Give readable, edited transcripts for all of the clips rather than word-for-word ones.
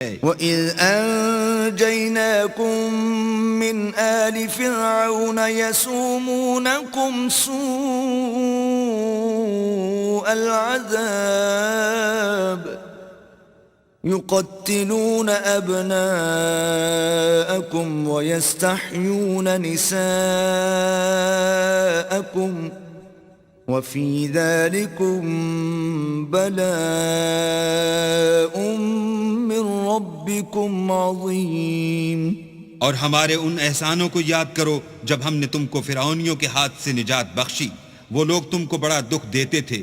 وَإِذْ أَنْجَيْنَاكُمْ مِنْ آلِ فِرْعَوْنَ يَسُومُونَكُمْ سُوءَ الْعَذَابِ يُقَتِّلُونَ أَبْنَاءَكُمْ وَيَسْتَحْيُونَ نِسَاءَكُمْ وَفِي ذَلِكُمْ بَلَاءٌ مِّن رَّبِّكُمْ عَظِيمٌ। और हमारे उन एहसानों को याद करो जब हमने तुमको फिरौनियों के हाथ से निजात बख्शी। वो लोग तुमको बड़ा दुख देते थे,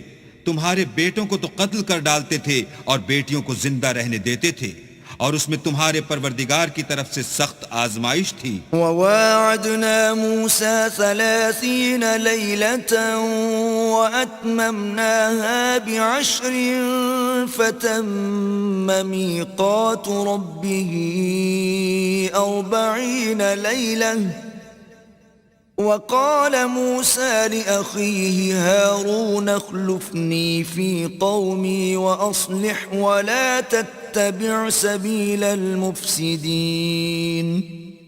तुम्हारे बेटों को तो कत्ल कर डालते थे और बेटियों को जिंदा रहने देते थे, और उसमें तुम्हारे परवरदिगार की तरफ से सख्त आजमाइश थी। ववाअदना मूसा 30 लैलतन वअतममनाहा बि'अश्रिन फतम्म मीक़ातु रब्बिही 40 लैलह वक़ाल मूसा लिअख़ीहि हारून अख़्लुफ़नी फ़ी क़ौमी वअस्लिह वला तत्तबिअ सबीलल मुफ़्सिदीन।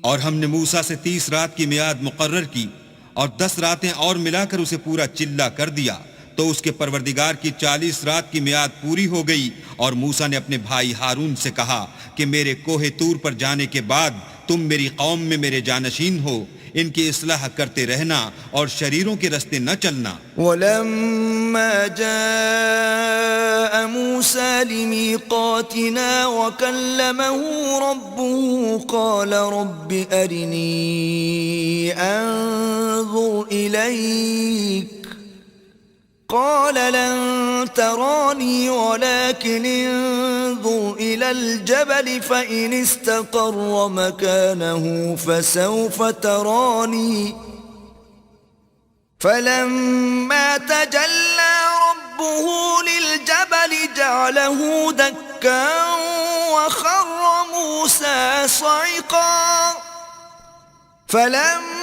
और हमने मूसा से 30 रात की मियाद मुकर्रर की और 10 रातें और मिलाकर उसे पूरा चिल्ला कर दिया, तो उसके परवरदिगार की 40 रात की मियाद पूरी हो गई। और मूसा ने अपने भाई हारून से कहा कि मेरे कोहे तूर पर जाने के बाद तुम मेरी कौम में मेरे जानशीन हो, इनकी इस्लाह करते रहना और शरीरों के रास्ते न चलना। वलम्मा जाअ मूसा लिमीक़ातिना वकल्लमहु रब्बुहु क़ाल रब्बि अरिनी अंज़ुर इलैक قال لن تراني ولكن انظر إلى الجبل فإن استقر مكانه فسوف تراني فلما تجلى ربه للجبل جعله دكا وخر موسى صعقا فلما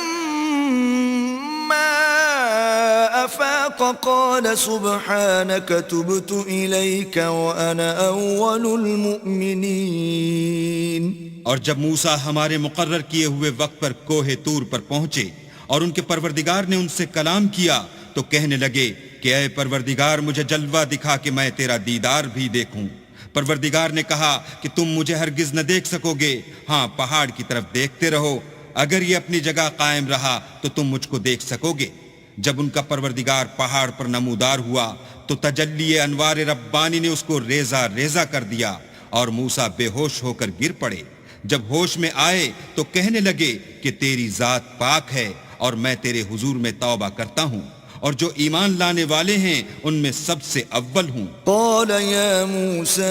أفاق قال سبحانك تبت إليك وأنا أول المؤمنين। और जब मूसा हमारे मुकर्रर किए हुए वक्त पर कोहे तूर पर पहुंचे और उनके परवरदिगार ने उनसे कलाम किया, तो कहने लगे कि ऐ परवरदिगार मुझे जलवा दिखा कि मैं तेरा दीदार भी देखूं। परवरदिगार ने कहा कि तुम मुझे हरगिज न देख सकोगे, हाँ पहाड़ की तरफ देखते रहो, अगर ये अपनी जगह कायम रहा तो तुम मुझको देख सकोगे। जब उनका परवरदिगार पहाड़ पर नमूदार हुआ तो तजल्ली अनवार रब्बानी ने उसको रेजा रेजा कर दिया और मूसा बेहोश होकर गिर पड़े। जब होश में आए तो कहने लगे कि तेरी जात पाक है और मैं तेरे हुजूर में तौबा करता हूँ और जो ईमान लाने वाले हैं उनमें सबसे अव्वल हूँ। قال يا موسى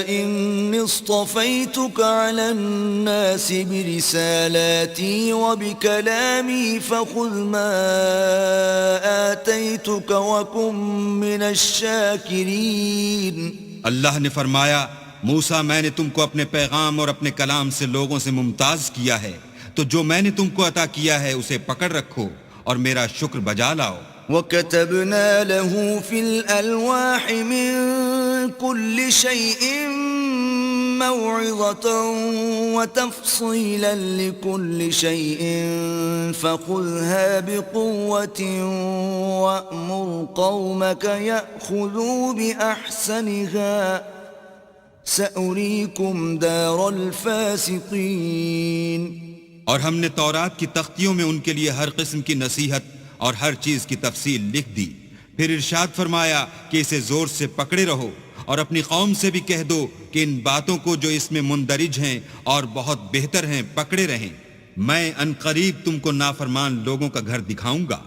إني اصطفيتك على الناس برسالاتي وبكلامي فخذ ما آتيتك وكن من الشاكرين। अल्लाह ने फरमाया, मूसा मैंने तुमको अपने पैगाम और अपने कलाम से लोगों से मुमताज किया है, तो जो मैंने तुमको अता किया है उसे पकड़ रखो और मेरा शुक्र बजा लाओ। وكتبنا له في الألواح من كل شيء موعظة وتفصيلا لكل شيء فخذها بقوة وأمر قومك يأخذوا بأحسنها سأريكم دار الفاسقين। और हमने तौरात की तख्तियों में उनके लिए हर किस्म की नसीहत और हर चीज की तफसील लिख दी। फिर इरशाद फरमाया कि इसे जोर से पकड़े रहो और अपनी कौम से भी कह दो कि इन बातों को जो इसमें मुंदरिज हैं और बहुत बेहतर हैं पकड़े रहें। मैं अनकरीब तुमको नाफरमान लोगों का घर दिखाऊंगा।